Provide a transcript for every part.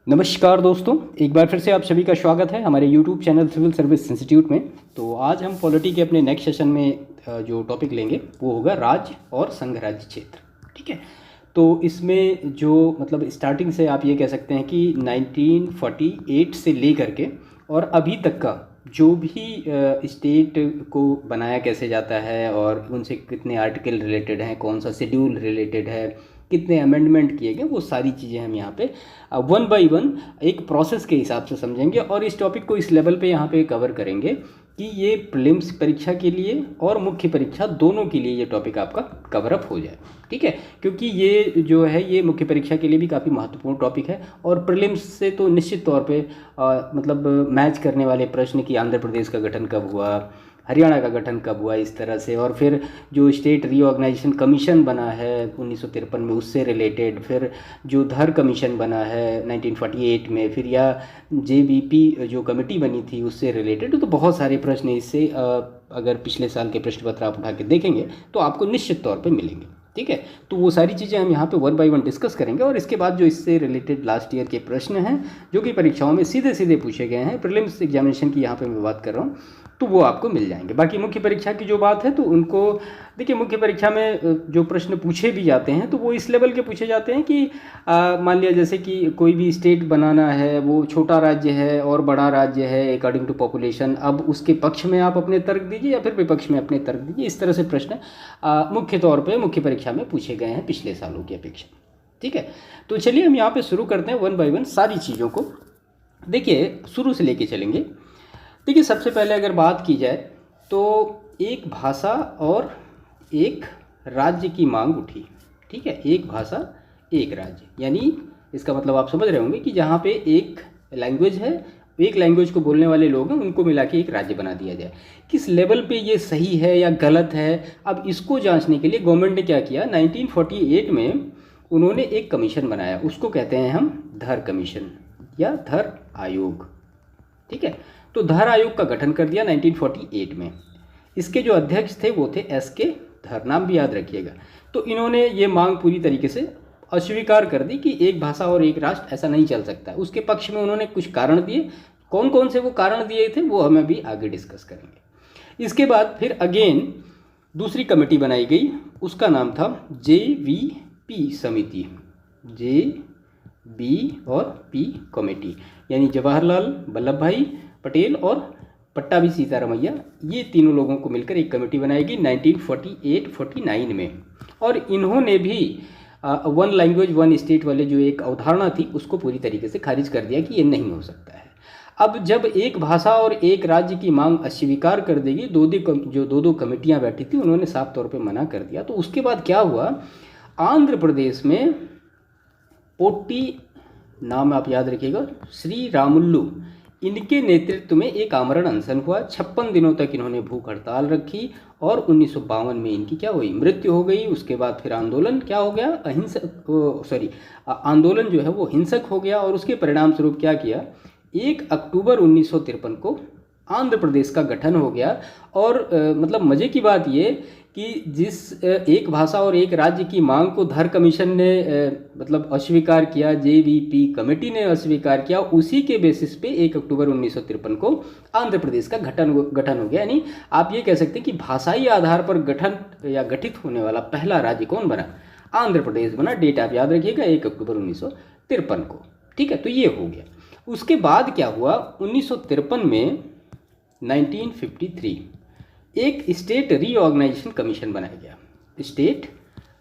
नमस्कार दोस्तों, एक बार फिर से आप सभी का स्वागत है हमारे YouTube channel civil service institute में। तो आज हम पॉलिटी के अपने नेक्स्ट सेशन में जो टॉपिक लेंगे वो होगा राज्य और संघ राज्य क्षेत्र। ठीक है, तो इसमें जो मतलब स्टार्टिंग से आप ये कह सकते हैं कि 1948 से ले करके और अभी तक का जो भी स्टेट को बनाया कैसे जाता है और उनसे कितने आर्टिकल रिलेटेड हैं, कौन सा शेड्यूल रिलेटेड है, कितने अमेंडमेंट किए गए, वो सारी चीज़ें हम यहाँ पे वन बाय वन एक प्रोसेस के हिसाब से समझेंगे और इस टॉपिक को इस लेवल पे यहाँ पे कवर करेंगे कि ये प्रीलिम्स परीक्षा के लिए और मुख्य परीक्षा दोनों के लिए ये टॉपिक आपका कवर अप हो जाए। ठीक है, क्योंकि ये जो है ये मुख्य परीक्षा के लिए भी काफ़ी महत्वपूर्ण टॉपिक है और प्रीलिम्स से तो निश्चित तौर पे मतलब मैच करने वाले प्रश्न कि आंध्र प्रदेश का गठन कब हुआ, हरियाणा का गठन कब हुआ, इस तरह से, और फिर जो स्टेट रीऑर्गेनाइजेशन कमीशन बना है 1953 में उससे रिलेटेड, फिर जो धर कमीशन बना है 1948 में, फिर या जेबीपी जो कमेटी बनी थी उससे रिलेटेड, तो बहुत सारे प्रश्न इससे अगर पिछले साल के प्रश्न पत्र आप उठा के देखेंगे तो आपको निश्चित तौर पे मिलेंगे। ठीक है, तो वो सारी चीज़ें हम यहाँ पे वन बाय वन डिस्कस करेंगे और इसके बाद जो इससे रिलेटेड लास्ट ईयर के प्रश्न हैं जो कि परीक्षाओं में सीधे सीधे पूछे गए हैं, प्रीलिम्स एग्जामिनेशन की यहाँ पे मैं बात कर रहा हूँ, तो वो आपको मिल जाएंगे। बाकी मुख्य परीक्षा की जो बात है तो उनको देखिए, मुख्य परीक्षा में जो प्रश्न पूछे भी जाते हैं तो वो इस लेवल के पूछे जाते हैं कि मान लिया जैसे कि कोई भी स्टेट बनाना है, वो छोटा राज्य है और बड़ा राज्य है अकॉर्डिंग टू पॉपुलेशन, अब उसके पक्ष में आप अपने तर्क दीजिए या फिर विपक्ष में अपने तर्क दीजिए। इस तरह से प्रश्न मुख्य तौर पर मुख्य परीक्षा में पूछे गए हैं पिछले सालों की अपेक्षा। ठीक है, तो चलिए हम यहाँ पर शुरू करते हैं वन बाय वन सारी चीज़ों को। देखिए, शुरू से लेके चलेंगे। देखिए, सबसे पहले अगर बात की जाए तो एक भाषा और एक राज्य की मांग उठी। ठीक है, एक भाषा एक राज्य, यानी इसका मतलब आप समझ रहे होंगे कि जहाँ पे एक लैंग्वेज है, एक लैंग्वेज को बोलने वाले लोग हैं, उनको मिला के एक राज्य बना दिया जाए। किस लेवल पे ये सही है या गलत है, अब इसको जांचने के लिए गवर्नमेंट ने क्या किया, 1948 में उन्होंने एक कमीशन बनाया, उसको कहते हैं हम धर कमीशन या धर आयोग। ठीक है, तो धर आयोग का गठन कर दिया 1948 में। इसके जो अध्यक्ष थे वो थे एस.के. धर, नाम भी याद रखिएगा। तो इन्होंने ये मांग पूरी तरीके से अस्वीकार कर दी कि एक भाषा और एक राष्ट्र ऐसा नहीं चल सकता। उसके पक्ष में उन्होंने कुछ कारण दिए, कौन कौन से वो कारण दिए थे वो हमें भी आगे डिस्कस करेंगे। इसके बाद फिर अगेन दूसरी कमेटी बनाई गई, उसका नाम था JVP समिति, JB और P कमेटी, यानी जवाहरलाल वल्लभ भाई पटेल और पट्टाभी सीतारामैया, ये तीनों लोगों को मिलकर एक कमेटी बनाएगी 1948-49 में। और इन्होंने भी वन लैंग्वेज वन स्टेट वाले जो एक अवधारणा थी उसको पूरी तरीके से खारिज कर दिया कि ये नहीं हो सकता है। अब जब एक भाषा और एक राज्य की मांग अस्वीकार कर देगी, दो कमेटियां बैठी थी उन्होंने साफ तौर पे मना कर दिया। तो उसके बाद क्या हुआ, आंध्र प्रदेश में पोट्टी, नाम आप याद रखिएगा, श्री रामुल्लू, इनके नेतृत्व में एक आमरण अनशन हुआ। 56 दिनों तक इन्होंने भूख हड़ताल रखी और 1952 में इनकी क्या हुई, मृत्यु हो गई। उसके बाद फिर आंदोलन क्या हो गया, आंदोलन जो है वो हिंसक हो गया और उसके परिणाम स्वरूप क्या किया, 1 अक्टूबर 1953 को आंध्र प्रदेश का गठन हो गया। और मतलब मज़े की बात ये कि जिस एक भाषा और एक राज्य की मांग को धर कमीशन ने मतलब अस्वीकार किया, JVP कमेटी ने अस्वीकार किया, उसी के बेसिस पे 1 अक्टूबर 1953 को आंध्र प्रदेश का गठन हो गया। यानी आप ये कह सकते हैं कि भाषाई आधार पर गठन या गठित होने वाला पहला राज्य कौन बना, आंध्र प्रदेश बना। डेट आप याद रखिएगा 1 अक्टूबर 1953 को। ठीक है, तो ये हो गया। उसके बाद क्या हुआ, 1953 में 1953 एक स्टेट रीऑर्गेनाइजेशन कमीशन बनाया गया, स्टेट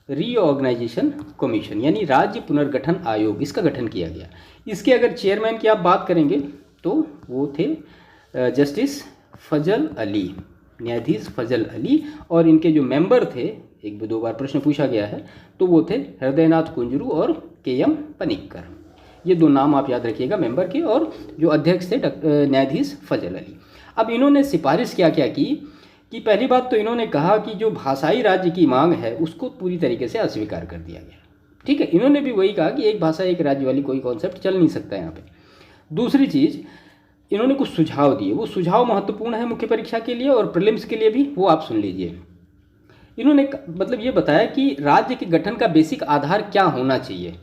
रीऑर्गेनाइजेशन कमीशन यानी राज्य पुनर्गठन आयोग, इसका गठन किया गया। इसके अगर चेयरमैन की आप बात करेंगे तो वो थे जस्टिस फजल अली, न्यायाधीश फजल अली, और इनके जो मेंबर थे, एक दो बार प्रश्न पूछा गया है, तो वो थे हृदयनाथ कुंजरू और KM पनिक्कर। ये दो नाम आप याद रखिएगा मेंबर के, और जो अध्यक्ष थे न्यायाधीश फजल अली। अब इन्होंने सिफारिश क्या क्या की कि पहली बात तो इन्होंने कहा कि जो भाषाई राज्य की मांग है उसको पूरी तरीके से अस्वीकार कर दिया गया। ठीक है, इन्होंने भी वही कहा कि एक भाषा एक राज्य वाली कोई कॉन्सेप्ट चल नहीं सकता यहाँ पे। दूसरी चीज़, इन्होंने कुछ सुझाव दिए, वो सुझाव महत्वपूर्ण है मुख्य परीक्षा के लिए और प्रीलिम्स के लिए भी, वो आप सुन लीजिए। इन्होंने मतलब ये बताया कि राज्य के गठन का बेसिक आधार क्या होना चाहिए।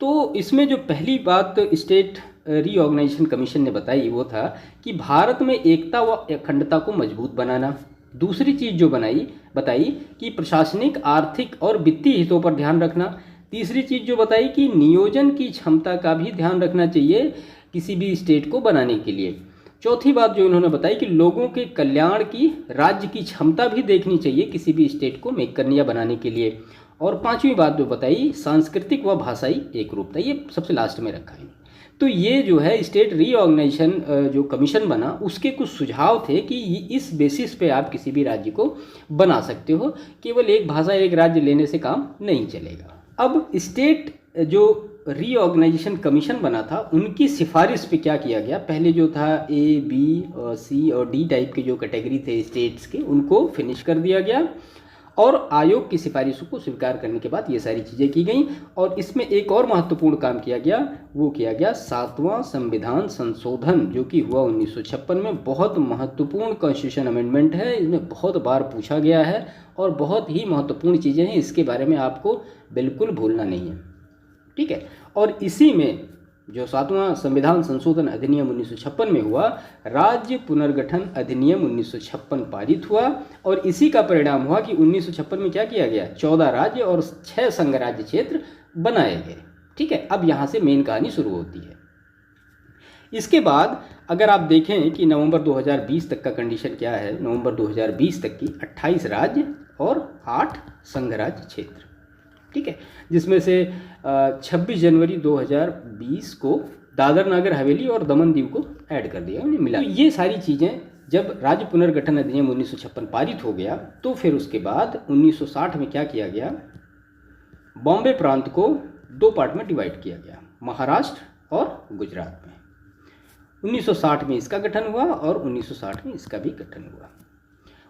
तो इसमें जो पहली बात स्टेट रीऑर्गेनाइजेशन कमीशन ने बताई वो था कि भारत में एकता व अखंडता को मजबूत बनाना। दूसरी चीज़ जो बताई कि प्रशासनिक, आर्थिक और वित्तीय हितों पर ध्यान रखना। तीसरी चीज़ जो बताई कि नियोजन की क्षमता का भी ध्यान रखना चाहिए किसी भी स्टेट को बनाने के लिए। चौथी बात जो इन्होंने बताई कि लोगों के कल्याण की राज्य की क्षमता भी देखनी चाहिए किसी भी स्टेट को मेक करने या बनाने के लिए। और पांचवी बात जो बताई, सांस्कृतिक व भाषाई एकरूपता, ये सबसे लास्ट में रखा है। तो ये जो है स्टेट रीऑर्गेनाइजेशन जो कमीशन बना उसके कुछ सुझाव थे कि इस बेसिस पे आप किसी भी राज्य को बना सकते हो, केवल एक भाषा एक राज्य लेने से काम नहीं चलेगा। अब स्टेट जो रीऑर्गेनाइजेशन कमीशन बना था उनकी सिफारिश पे क्या किया गया, पहले जो था ए, बी, सी और डी टाइप के जो कैटेगरी थे स्टेट्स के उनको फिनिश कर दिया गया और आयोग की सिफारिशों को स्वीकार करने के बाद ये सारी चीज़ें की गई। और इसमें एक और महत्वपूर्ण काम किया गया, वो किया गया 7वां संविधान संशोधन जो कि हुआ 1956 में। बहुत महत्वपूर्ण कॉन्स्टिट्यूशन अमेंडमेंट है, इसमें बहुत बार पूछा गया है और बहुत ही महत्वपूर्ण चीज़ें हैं, इसके बारे में आपको बिल्कुल भूलना नहीं है, ठीक है। और इसी में जो 7वां संविधान संशोधन अधिनियम 1956 में हुआ, राज्य पुनर्गठन अधिनियम 1956 पारित हुआ और इसी का परिणाम हुआ कि 1956 में क्या किया गया, 14 राज्य और 6 संघ राज्य क्षेत्र बनाए गए, ठीक है। अब यहाँ से मेन कहानी शुरू होती है। इसके बाद अगर आप देखें कि नवंबर 2020 तक का कंडीशन क्या है, नवंबर 2020 तक की 28 राज्य और 8 संघ राज्य क्षेत्र, ठीक है, जिसमें से 26 जनवरी 2020 को दादर नागर हवेली और दमन दीव को ऐड कर दिया, उन्हें मिला। तो ये सारी चीज़ें जब राज्य पुनर्गठन अधिनियम 1956 पारित हो गया तो फिर उसके बाद 1960 में क्या किया गया, बॉम्बे प्रांत को 2 पार्ट में डिवाइड किया गया, महाराष्ट्र और गुजरात में। 1960 में इसका गठन हुआ और 1960 में इसका भी गठन हुआ।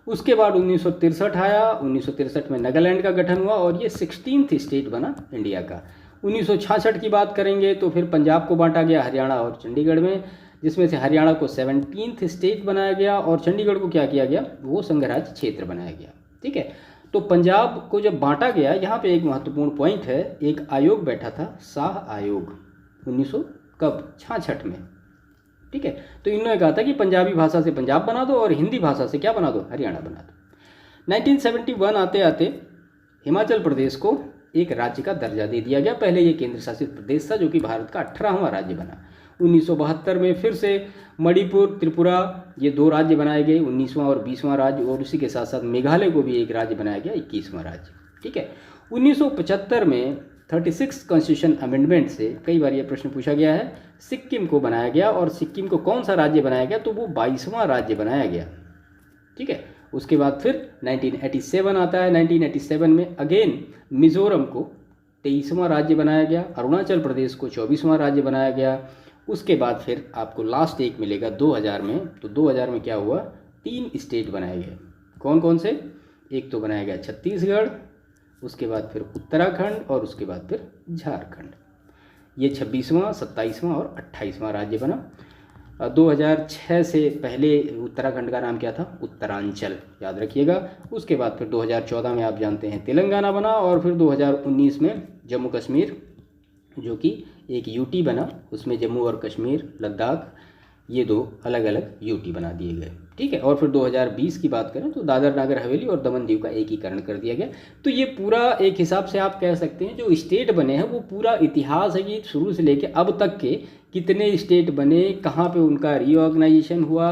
उसके बाद 1963 आया, 1963 में नागालैंड का गठन हुआ और ये 16th स्टेट बना इंडिया का। 1966 की बात करेंगे तो फिर पंजाब को बांटा गया हरियाणा और चंडीगढ़ में, जिसमें से हरियाणा को 17th स्टेट बनाया गया और चंडीगढ़ को क्या किया गया, वो संघ राज्य क्षेत्र बनाया गया, ठीक है। तो पंजाब को जब बांटा गया, यहाँ पे एक महत्वपूर्ण पॉइंट है, एक आयोग बैठा था, शाह आयोग, 1966 में, ठीक है। तो इन्होंने कहा था कि पंजाबी भाषा से पंजाब बना दो और हिंदी भाषा से क्या बना दो, हरियाणा बना दो। 1971 आते आते हिमाचल प्रदेश को एक राज्य का दर्जा दे दिया गया। पहले ये केंद्र शासित प्रदेश था जो कि भारत का 18वां राज्य बना। 1972 में फिर से मणिपुर, त्रिपुरा, ये 2 राज्य बनाए गए, 19वां और 20वां राज्य, और उसी के साथ साथ मेघालय को भी एक राज्य बनाया गया, 21वां राज्य, ठीक है। 1975 में 36 कॉन्स्टिट्यूशन अमेंडमेंट से कई बार ये प्रश्न पूछा गया है, सिक्किम को बनाया गया और सिक्किम को कौन सा राज्य बनाया गया, तो वो 22वां राज्य बनाया गया, ठीक है। उसके बाद फिर 1987 आता है, 1987 में अगेन मिजोरम को 23वां राज्य बनाया गया, अरुणाचल प्रदेश को 24वां राज्य बनाया गया। उसके बाद फिर आपको लास्ट एक मिलेगा 2000 में, तो 2000 में क्या हुआ, 3 स्टेट बनाए गए। कौन कौन से, एक तो बनाया गया छत्तीसगढ़, उसके बाद फिर उत्तराखंड और उसके बाद फिर झारखंड। ये 26वां, 27वां और 28वां राज्य बना। 2006 से पहले उत्तराखंड का नाम क्या था, उत्तरांचल, याद रखिएगा। उसके बाद फिर 2014 में आप जानते हैं तेलंगाना बना और फिर 2019 में जम्मू कश्मीर जो कि एक यूटी बना, उसमें जम्मू और कश्मीर, लद्दाख, ये 2 अलग अलग यूटी बना दिए गए, ठीक है। और फिर 2020 की बात करें तो दादर नागर हवेली और दमन दीव का एकीकरण कर दिया गया। तो ये पूरा एक हिसाब से आप कह सकते हैं जो स्टेट बने हैं वो पूरा इतिहास है कि शुरू से लेकर अब तक के कितने स्टेट बने, कहाँ पे उनका रीऑर्गेनाइजेशन हुआ,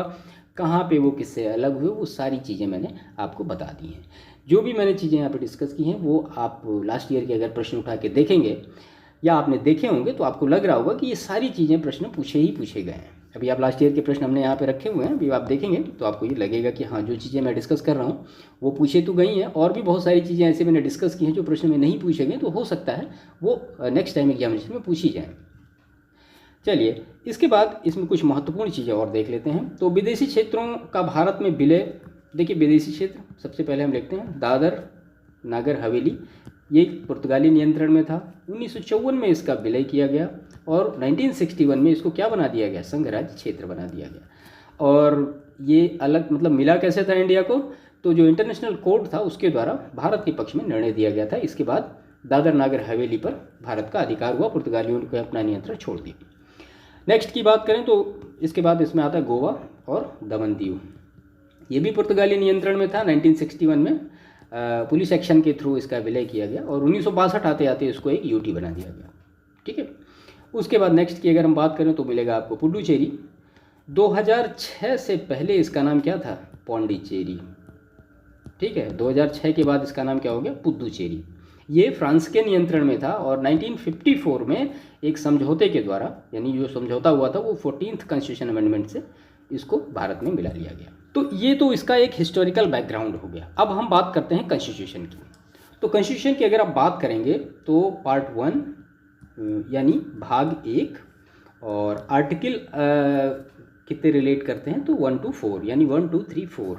कहाँ पे वो किससे अलग हुए, वो सारी चीज़ें मैंने आपको बता दी हैं। जो भी मैंने चीज़ें यहाँ पर डिस्कस की हैं वो आप लास्ट ईयर के अगर प्रश्न उठा के देखेंगे या आपने देखे होंगे तो आपको लग रहा होगा कि ये सारी चीज़ें प्रश्न पूछे गए हैं। अभी आप लास्ट ईयर के प्रश्न हमने यहाँ पे रखे हुए हैं, अभी आप देखेंगे तो आपको ये लगेगा कि हाँ जो चीज़ें मैं डिस्कस कर रहा हूँ वो पूछे तो गई हैं, और भी बहुत सारी चीज़ें ऐसे मैंने डिस्कस की हैं जो प्रश्न में नहीं पूछे गए, तो हो सकता है वो नेक्स्ट टाइम एग्जामिनेशन में पूछी जाए। चलिए इसके बाद इसमें कुछ महत्वपूर्ण चीज़ें और देख लेते हैं। तो विदेशी क्षेत्रों का भारत में विलय, देखिए विदेशी क्षेत्र सबसे पहले हम लिखते हैं दादर नागर हवेली, ये पुर्तगाली नियंत्रण में था। 1954 में इसका विलय किया गया और 1961 में इसको क्या बना दिया गया, संघ राज्य क्षेत्र बना दिया गया। और ये अलग मतलब मिला कैसे था इंडिया को, तो जो इंटरनेशनल कोर्ट था उसके द्वारा भारत के पक्ष में निर्णय दिया गया था। इसके बाद दादर नागर हवेली पर भारत का अधिकार हुआ, पुर्तगालियों ने अपना नियंत्रण छोड़ दिया। नेक्स्ट की बात करें तो इसके बाद इसमें आता है गोवा और दमन दीव। ये भी पुर्तगाली नियंत्रण में था। 1961 में पुलिस एक्शन के थ्रू इसका विलय किया गया और 1962 आते आते इसको एक यूटी बना दिया गया। ठीक है। उसके बाद नेक्स्ट की अगर हम बात करें तो मिलेगा आपको पुडुचेरी। 2006 से पहले इसका नाम क्या था? पौंडीचेरी। ठीक है। 2006 के बाद इसका नाम क्या हो गया? पुदुचेरी। ये फ्रांस के नियंत्रण में था और 1954 में एक समझौते के द्वारा, यानी जो समझौता हुआ था वो 14th कॉन्स्टिट्यूशन अमेंडमेंट से इसको भारत में मिला लिया गया। तो ये तो इसका एक हिस्टोरिकल बैकग्राउंड हो गया। अब हम बात करते हैं कॉन्स्टिट्यूशन की। तो कॉन्स्टिट्यूशन की अगर आप बात करेंगे तो पार्ट 1 यानी भाग 1 और आर्टिकल कितने रिलेट करते हैं तो 1 to 4 यानी 1 2 3 4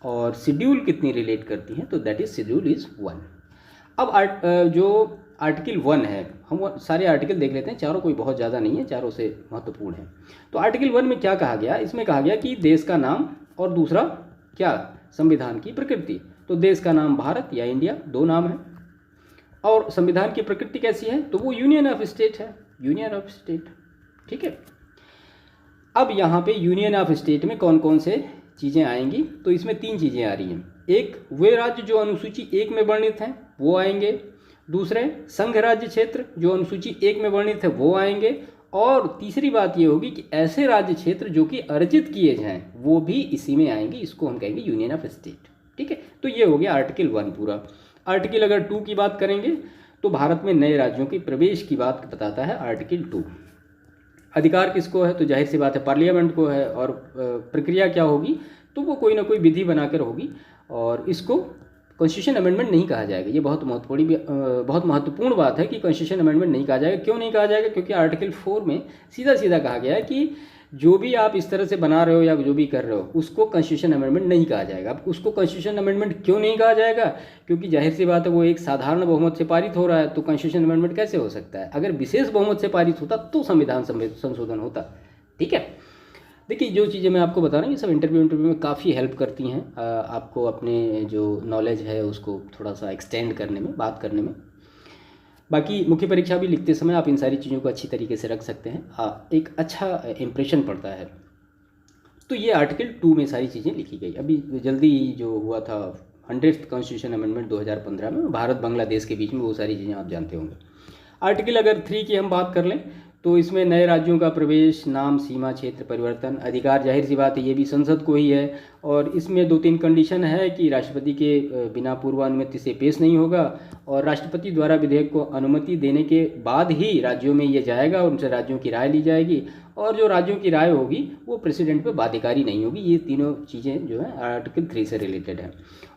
और शेड्यूल कितनी रिलेट करती हैं तो दैट इज शेड्यूल इज़ 1। अब जो आर्टिकल 1 है, हम सारे आर्टिकल देख लेते हैं, चारों कोई बहुत ज़्यादा नहीं है, चारों से महत्वपूर्ण है। तो आर्टिकल 1 में क्या कहा गया? इसमें कहा गया कि देश का नाम और दूसरा क्या? संविधान की प्रकृति। तो देश का नाम भारत या इंडिया, दो नाम है। और संविधान की प्रकृति कैसी है तो वो यूनियन ऑफ स्टेट है, यूनियन ऑफ स्टेट। ठीक है। अब यहाँ पे यूनियन ऑफ स्टेट में कौन कौन से चीज़ें आएंगी तो इसमें 3 चीज़ें आ रही हैं। एक, वे राज्य जो अनुसूची 1 में वर्णित हैं वो आएंगे। दूसरे, संघ राज्य क्षेत्र जो अनुसूची 1 में वर्णित है वो आएंगे। और तीसरी बात ये होगी कि ऐसे राज्य क्षेत्र जो कि अर्जित किए जाएं वो भी इसी में आएंगे। इसको हम कहेंगे यूनियन ऑफ स्टेट। ठीक है। तो ये हो गया आर्टिकल 1 पूरा। आर्टिकल अगर 2 की बात करेंगे तो भारत में नए राज्यों के प्रवेश की बात बताता है आर्टिकल 2। अधिकार किसको है तो जाहिर सी बात है पार्लियामेंट को है। और प्रक्रिया क्या होगी तो वो कोई ना कोई विधि बनाकर होगी और इसको कॉन्स्टिट्यूशन अमेंडमेंट नहीं कहा जाएगा। ये बहुत महत्वपूर्ण बात है कि कॉन्स्टिट्यूशन अमेंडमेंट नहीं कहा जाएगा। क्यों नहीं कहा जाएगा? क्योंकि आर्टिकल 4 में सीधा सीधा कहा गया है कि जो भी आप इस तरह से बना रहे हो या जो भी कर रहे हो उसको कॉन्स्टिट्यूशन अमेंडमेंट नहीं कहा जाएगा। अब उसको कॉन्स्टिट्यूशन अमेंडमेंट क्यों नहीं कहा जाएगा? क्योंकि जाहिर सी बात है वो एक साधारण बहुमत से पारित हो रहा है, तो कॉन्स्टिट्यूशन अमेंडमेंट कैसे हो सकता है? अगर विशेष बहुमत से पारित होता तो संविधान संशोधन होता। ठीक है। देखिए, जो चीज़ें मैं आपको बता रहा हूँ ये सब इंटरव्यू में काफ़ी हेल्प करती हैं आपको अपने जो नॉलेज है उसको थोड़ा सा एक्सटेंड करने में, बात करने में। बाकी मुख्य परीक्षा भी लिखते समय आप इन सारी चीज़ों को अच्छी तरीके से रख सकते हैं, एक अच्छा इम्प्रेशन पड़ता है। तो ये आर्टिकल 2 में सारी चीज़ें लिखी गई। अभी जल्दी जो हुआ था 100th कॉन्स्टिट्यूशन अमेंडमेंट 2015 में, भारत बांग्लादेश के बीच में, वो सारी चीज़ें आप जानते होंगे। आर्टिकल अगर 3 की हम बात कर लें तो इसमें नए राज्यों का प्रवेश, नाम, सीमा, क्षेत्र परिवर्तन, अधिकार जाहिर सी बात है ये भी संसद को ही है। और इसमें 2-3 कंडीशन है कि राष्ट्रपति के बिना पूर्वानुमति से पेश नहीं होगा और राष्ट्रपति द्वारा विधेयक को अनुमति देने के बाद ही राज्यों में ये जाएगा और उनसे राज्यों की राय ली जाएगी और जो राज्यों की राय होगी वो प्रेसिडेंट पर बाध्यकारी नहीं होगी। ये तीनों चीज़ें जो है आर्टिकल 3 से रिलेटेड है।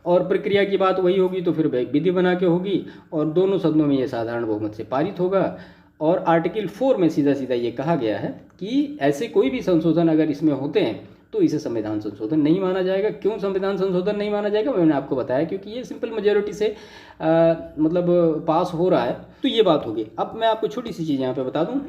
और प्रक्रिया की बात वही होगी तो फिर विधि बना के होगी और दोनों सदनों में ये साधारण बहुमत से पारित होगा। और आर्टिकल 4 में सीधा सीधा ये कहा गया है कि ऐसे कोई भी संशोधन अगर इसमें होते हैं तो इसे संविधान संशोधन नहीं माना जाएगा। क्यों संविधान संशोधन नहीं माना जाएगा मैंने आपको बताया, क्योंकि ये सिंपल मेजॉरिटी से मतलब पास हो रहा है। तो ये बात होगी। अब मैं आपको छोटी सी चीज़ यहाँ पे बता दूँ,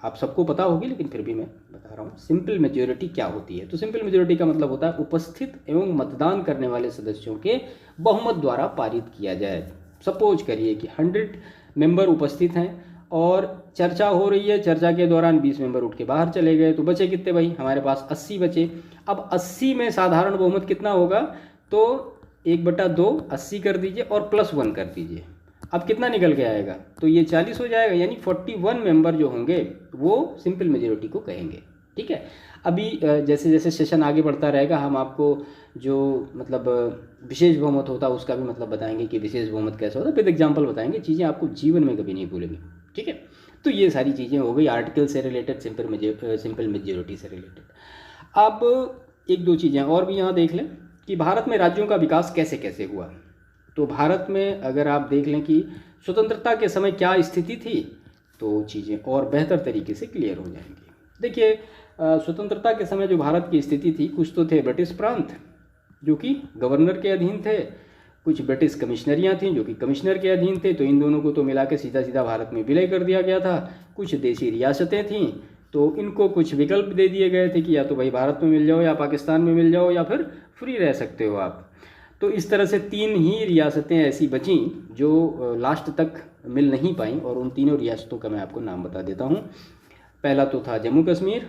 आप सबको पता होगी लेकिन फिर भी मैं बता रहा हूँ। सिंपल मेजॉरिटी क्या होती है? तो सिंपल मेजॉरिटी का मतलब होता है उपस्थित एवं मतदान करने वाले सदस्यों के बहुमत द्वारा पारित किया जाए। सपोज करिए कि 100 मेंबर उपस्थित हैं और चर्चा हो रही है, चर्चा के दौरान 20 मेंबर उठ के बाहर चले गए, तो बचे कितने भाई? हमारे पास 80 बचे। अब 80 में साधारण बहुमत कितना होगा? तो 1/2 80 कर दीजिए और +1 कर दीजिए। अब कितना निकल के आएगा? तो ये 40 हो जाएगा, यानी 41 मेंबर जो होंगे वो सिंपल मेजॉरिटी को कहेंगे। ठीक है। अभी जैसे जैसे सेशन आगे बढ़ता रहेगा हम आपको जो मतलब विशेष बहुमत होता है उसका भी मतलब बताएंगे कि विशेष बहुमत कैसा होता है, विद एग्जाम्पल बताएंगे। चीज़ें आपको जीवन में कभी नहीं भूलेंगे। ठीक है। तो ये सारी चीज़ें हो गई आर्टिकल से रिलेटेड, सिंपल मेजॉरिटी से रिलेटेड। अब 1-2 चीज़ें और भी यहाँ देख लें कि भारत में राज्यों का विकास कैसे कैसे हुआ। तो भारत में अगर आप देख लें कि स्वतंत्रता के समय क्या स्थिति थी तो चीज़ें और बेहतर तरीके से क्लियर हो जाएंगी। देखिए, स्वतंत्रता के समय जो भारत की स्थिति थी, कुछ तो थे ब्रिटिश प्रांत जो कि गवर्नर के अधीन थे, कुछ ब्रिटिश कमिश्नरियाँ थीं जो कि कमिश्नर के अधीन थे, तो इन दोनों को तो मिला के सीधा सीधा भारत में विलय कर दिया गया था। कुछ देशी रियासतें थीं तो इनको कुछ विकल्प दे दिए गए थे कि या तो भाई भारत में मिल जाओ या पाकिस्तान में मिल जाओ या फिर फ्री रह सकते हो आप। तो इस तरह से 3 ही रियासतें ऐसी बचीं जो लास्ट तक मिल नहीं पाईं, और उन तीनों रियासतों का मैं आपको नाम बता देता हूँ। पहला तो था जम्मू कश्मीर,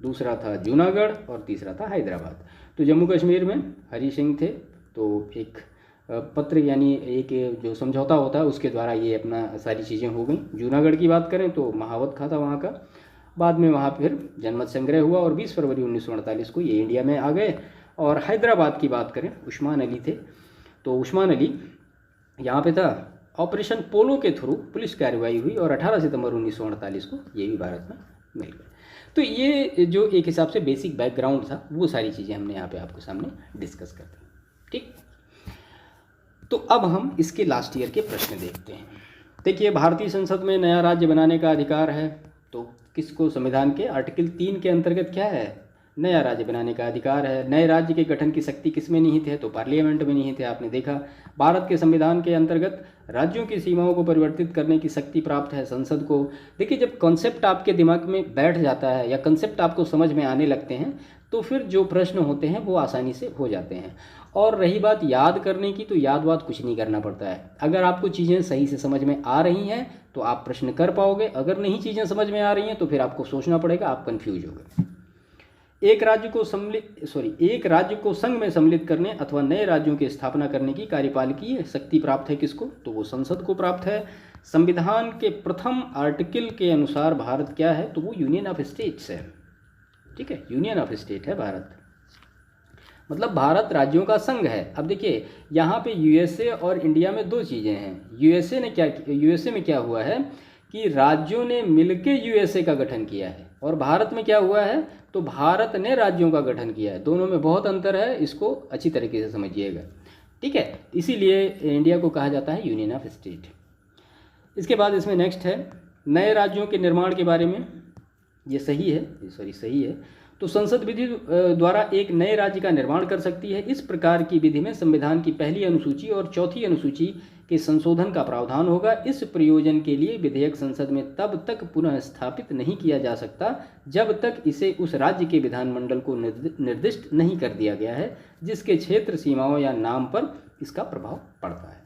दूसरा था जूनागढ़ और तीसरा था हैदराबाद। तो जम्मू कश्मीर में हरि सिंह थे, तो एक पत्र यानी एक जो समझौता होता है उसके द्वारा ये अपना सारी चीज़ें हो गई। जूनागढ़ की बात करें तो महावत खां था वहाँ का। बाद में वहाँ फिर जनमत संग्रह हुआ और 20 फरवरी 1948 को ये इंडिया में आ गए। और हैदराबाद की बात करें, उस्मान अली थे, तो उस्मान अली यहाँ पे था। ऑपरेशन पोलो के थ्रू पुलिस कार्रवाई हुई और 18 सितंबर 1948 को ये भी भारत में मिल गए। तो ये जो एक हिसाब से बेसिक बैकग्राउंड था वो सारी चीज़ें हमने यहाँ पे आपके सामने डिस्कस कर दी। ठीक, तो अब हम इसके लास्ट ईयर के प्रश्न देखते हैं। देखिए, भारतीय संसद में नया राज्य बनाने का अधिकार है, तो किसको संविधान के आर्टिकल 3 के अंतर्गत क्या है, नया राज्य बनाने का अधिकार है। नए राज्य के गठन की शक्ति किसमें निहित है, तो पार्लियामेंट में निहित है। आपने देखा भारत के संविधान के अंतर्गत राज्यों की सीमाओं को परिवर्तित करने की शक्ति प्राप्त है संसद को। देखिए, जब कॉन्सेप्ट आपके दिमाग में बैठ जाता है या कॉन्सेप्ट आपको समझ में आने लगते हैं तो फिर जो प्रश्न होते हैं वो आसानी से हो जाते हैं। और रही बात याद करने की, तो याद वाद कुछ नहीं करना पड़ता है। अगर आपको चीज़ें सही से समझ में आ रही हैं तो आप प्रश्न कर पाओगे, अगर नहीं चीज़ें समझ में आ रही हैं तो फिर आपको सोचना पड़ेगा, आप कन्फ्यूज हो गए। एक राज्य को संघ में सम्मिलित करने अथवा नए राज्यों की स्थापना करने की कार्यपालिकीय शक्ति प्राप्त है किसको, तो वो संसद को प्राप्त है। संविधान के प्रथम आर्टिकल के अनुसार भारत क्या है, तो वो यूनियन ऑफ स्टेट्स है। ठीक है, यूनियन ऑफ स्टेट है भारत, मतलब भारत राज्यों का संघ है। अब देखिए, यहाँ पे यूएसए और इंडिया में दो चीज़ें हैं। यूएसए में क्या हुआ है कि राज्यों ने मिलके यूएसए का गठन किया है, और भारत में क्या हुआ है, तो भारत ने राज्यों का गठन किया है। दोनों में बहुत अंतर है, इसको अच्छी तरीके से समझिएगा। ठीक है, इसीलिए इंडिया को कहा जाता है यूनियन ऑफ स्टेट। इसके बाद इसमें नेक्स्ट है नए राज्यों के निर्माण के बारे में। ये सही है। तो संसद विधि द्वारा एक नए राज्य का निर्माण कर सकती है। इस प्रकार की विधि में संविधान की पहली अनुसूची और चौथी अनुसूची के संशोधन का प्रावधान होगा। इस प्रयोजन के लिए विधेयक संसद में तब तक पुनः स्थापित नहीं किया जा सकता जब तक इसे उस राज्य के विधानमंडल को निर्दिष्ट नहीं कर दिया गया है जिसके क्षेत्र सीमाओं या नाम पर इसका प्रभाव पड़ता है।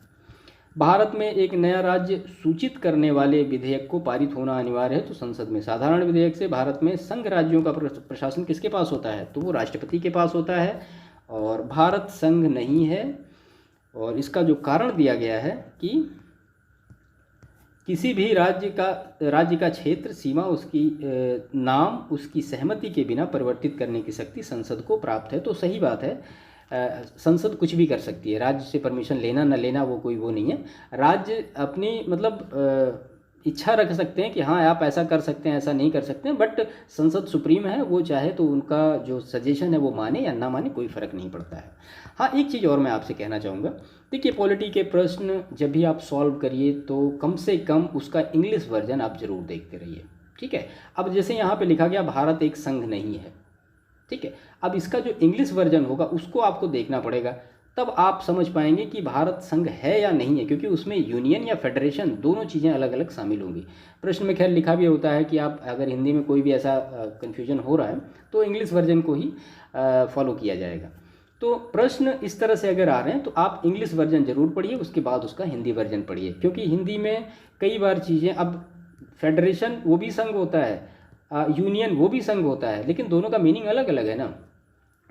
भारत में एक नया राज्य सूचित करने वाले विधेयक को पारित होना अनिवार्य है। तो संसद में साधारण विधेयक से भारत में संघ राज्यों का प्रशासन किसके पास होता है, तो वो राष्ट्रपति के पास होता है। और भारत संघ नहीं है, और इसका जो कारण दिया गया है कि किसी भी राज्य का क्षेत्र सीमा, उसकी नाम, उसकी सहमति के बिना परिवर्तित करने की शक्ति संसद को प्राप्त है। तो सही बात है, संसद कुछ भी कर सकती है। राज्य से परमिशन लेना न लेना वो कोई वो नहीं है। राज्य अपनी मतलब इच्छा रख सकते हैं कि हाँ आप ऐसा कर सकते हैं, ऐसा नहीं कर सकते हैं, बट संसद सुप्रीम है, वो चाहे तो उनका जो सजेशन है वो माने या ना माने, कोई फ़र्क नहीं पड़ता है। हाँ, एक चीज़ और मैं आपसे कहना चाहूँगा। देखिए, पॉलिटी के प्रश्न जब भी आप सॉल्व करिए तो कम से कम उसका इंग्लिश वर्जन आप ज़रूर देखते रहिए। ठीक है, अब जैसे यहाँ पे लिखा गया भारत एक संघ नहीं है। ठीक है, अब इसका जो इंग्लिश वर्जन होगा उसको आपको देखना पड़ेगा, तब आप समझ पाएंगे कि भारत संघ है या नहीं है, क्योंकि उसमें यूनियन या फेडरेशन दोनों चीज़ें अलग अलग शामिल होंगी। प्रश्न में खैर लिखा भी होता है कि आप अगर हिंदी में कोई भी ऐसा कन्फ्यूजन हो रहा है तो इंग्लिश वर्जन को ही फॉलो किया जाएगा। तो प्रश्न इस तरह से अगर आ रहे हैं तो आप इंग्लिश वर्जन ज़रूर पढ़िए, उसके बाद उसका हिंदी वर्जन पढ़िए, क्योंकि हिंदी में कई बार चीज़ें, अब फेडरेशन वो भी संघ होता है, यूनियन वो भी संघ होता है, लेकिन दोनों का मीनिंग अलग अलग है ना।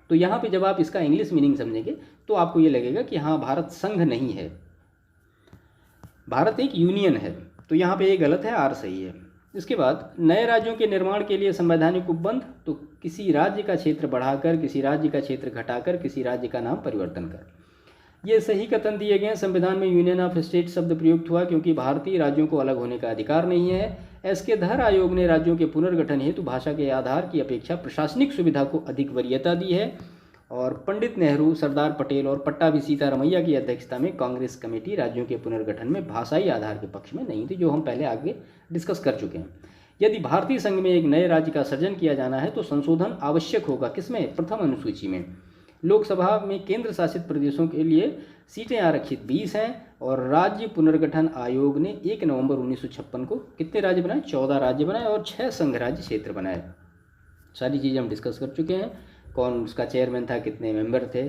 तो यहाँ पे जब आप इसका इंग्लिश मीनिंग समझेंगे तो आपको ये लगेगा कि हाँ भारत संघ नहीं है, भारत एक यूनियन है। तो यहाँ पे ये गलत है, आर सही है। इसके बाद नए राज्यों के निर्माण के लिए संवैधानिक उपबंध, तो किसी राज्य का क्षेत्र बढ़ाकर, किसी राज्य का क्षेत्र घटाकर, किसी राज्य का नाम परिवर्तन कर, ये सही कथन दिए गए हैं। संविधान में यूनियन ऑफ स्टेट शब्द प्रयुक्त हुआ क्योंकि भारतीय राज्यों को अलग होने का अधिकार नहीं है। एसके धर आयोग ने राज्यों के पुनर्गठन हेतु भाषा के आधार की अपेक्षा प्रशासनिक सुविधा को अधिक वरीयता दी है। और पंडित नेहरू, सरदार पटेल और पट्टाभी सीतारमैया की अध्यक्षता में कांग्रेस कमेटी राज्यों के पुनर्गठन में भाषाई आधार के पक्ष में नहीं थी, जो हम पहले आगे डिस्कस कर चुके हैं। यदि भारतीय संघ में एक नए राज्य का सृजन किया जाना है तो संशोधन आवश्यक होगा। किसमें? प्रथम अनुसूची में। लोकसभा में केंद्र शासित प्रदेशों के लिए सीटें आरक्षित 20 हैं, और राज्य पुनर्गठन आयोग ने 1 नवंबर 1956 को कितने राज्य बनाए? 14 राज्य बनाए और 6 संघ राज्य क्षेत्र बनाए। सारी चीज़ें हम डिस्कस कर चुके हैं, कौन उसका चेयरमैन था, कितने मेंबर थे।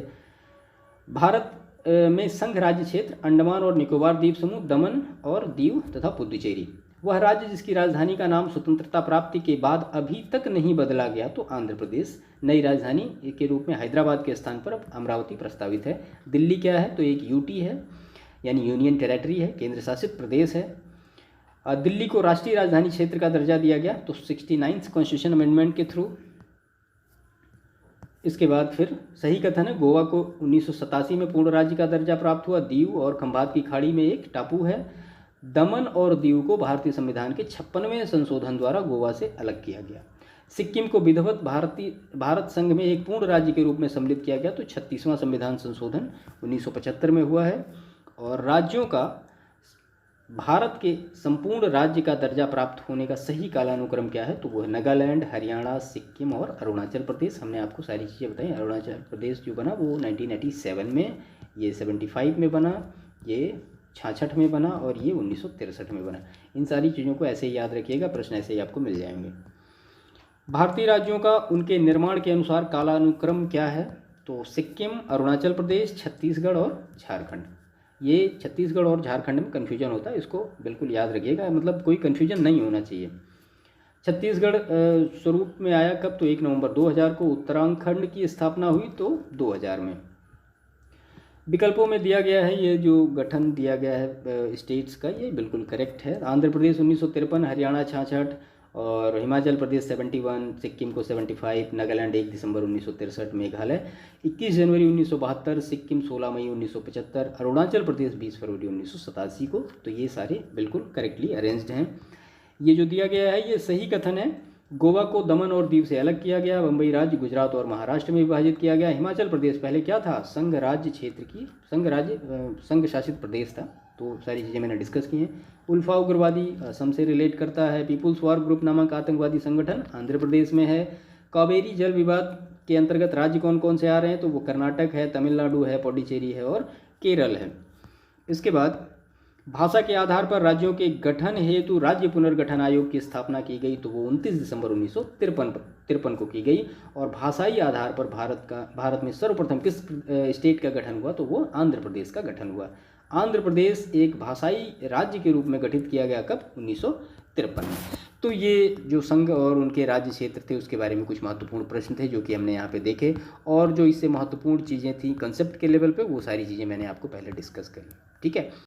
भारत में संघ राज्य क्षेत्र अंडमान और निकोबार द्वीप समूह, दमन और दीव तथा पुडुचेरी। वह राज्य जिसकी राजधानी का नाम स्वतंत्रता प्राप्ति के बाद अभी तक नहीं बदला गया तो आंध्र प्रदेश। नई राजधानी के रूप में हैदराबाद के स्थान पर अमरावती प्रस्तावित है। दिल्ली क्या है तो एक यूटी है, यानी यूनियन टेरेटरी है, केंद्र शासित प्रदेश है। दिल्ली को राष्ट्रीय राजधानी क्षेत्र का दर्जा दिया गया तो 69th कॉन्स्टिट्यूशन अमेंडमेंट के थ्रू। इसके बाद फिर सही कथन है, गोवा को 1987 में पूर्ण राज्य का दर्जा प्राप्त हुआ। दीव और खंबात की खाड़ी में एक टापू है। दमन और दीव को भारतीय संविधान के 56वें संशोधन द्वारा गोवा से अलग किया गया। सिक्किम को विधिवत भारत संघ में एक पूर्ण राज्य के रूप में सम्मिलित किया गया तो 36वां संविधान संशोधन 1975 में हुआ है। और राज्यों का भारत के संपूर्ण राज्य का दर्जा प्राप्त होने का सही कालानुक्रम क्या है तो वो है नागालैंड, हरियाणा, सिक्किम और अरुणाचल प्रदेश। हमने आपको सारी चीज़ें बताई। अरुणाचल प्रदेश जो बना वो 1987 में, ये 75 में बना, ये 66 में बना और ये 1963 में बना। इन सारी चीज़ों को ऐसे ही याद रखिएगा, प्रश्न ऐसे ही आपको मिल जाएंगे। भारतीय राज्यों का उनके निर्माण के अनुसार कालानुक्रम क्या है तो सिक्किम, अरुणाचल प्रदेश, छत्तीसगढ़ और झारखंड। ये छत्तीसगढ़ और झारखंड में कन्फ्यूजन होता है, इसको बिल्कुल याद रखिएगा, मतलब कोई कन्फ्यूजन नहीं होना चाहिए। छत्तीसगढ़ स्वरूप में आया कब तो 1 नवंबर 2000 को। उत्तराखंड की स्थापना हुई तो 2000 में। विकल्पों में दिया गया है ये जो गठन दिया गया है स्टेट्स का, ये बिल्कुल करेक्ट है। आंध्र प्रदेश 1953, हरियाणा 66 और हिमाचल प्रदेश 71, सिक्किम को 75, नागालैंड 1 दिसंबर 1963, मेघालय 21 जनवरी 1972, सिक्किम 16 मई 1975, अरुणाचल प्रदेश 20 फरवरी 1987 को। तो ये सारे बिल्कुल करेक्टली अरेंज्ड हैं। ये जो दिया गया है ये सही कथन है। गोवा को दमन और दीव से अलग किया गया। बम्बई राज्य गुजरात और महाराष्ट्र में विभाजित किया गया। हिमाचल प्रदेश पहले क्या था, संघ राज्य क्षेत्र की संघ शासित प्रदेश था। तो सारी चीज़ें मैंने डिस्कस की हैं। उल्फा उग्रवादी असम से रिलेट करता है। पीपुल्स वॉर ग्रुप नामक आतंकवादी संगठन आंध्र प्रदेश में है। कावेरी जल विवाद के अंतर्गत राज्य कौन कौन से आ रहे हैं तो वो कर्नाटक है, तमिलनाडु है, पुडुचेरी है और केरल है। इसके बाद भाषा के आधार पर राज्यों के गठन हेतु राज्य पुनर्गठन आयोग की स्थापना की गई तो वो 29 दिसंबर 1953 को की गई। और भाषाई आधार पर भारत में सर्वप्रथम किस स्टेट का गठन हुआ तो वो आंध्र प्रदेश का गठन हुआ। आंध्र प्रदेश एक भाषाई राज्य के रूप में गठित किया गया कब, 1953 में। तो ये जो संघ और उनके राज्य क्षेत्र थे उसके बारे में कुछ महत्वपूर्ण प्रश्न थे जो कि हमने यहाँ पे देखे। और जो इससे महत्वपूर्ण चीज़ें थी कंसेप्ट के लेवल पे, वो सारी चीज़ें मैंने आपको पहले डिस्कस करी। ठीक है।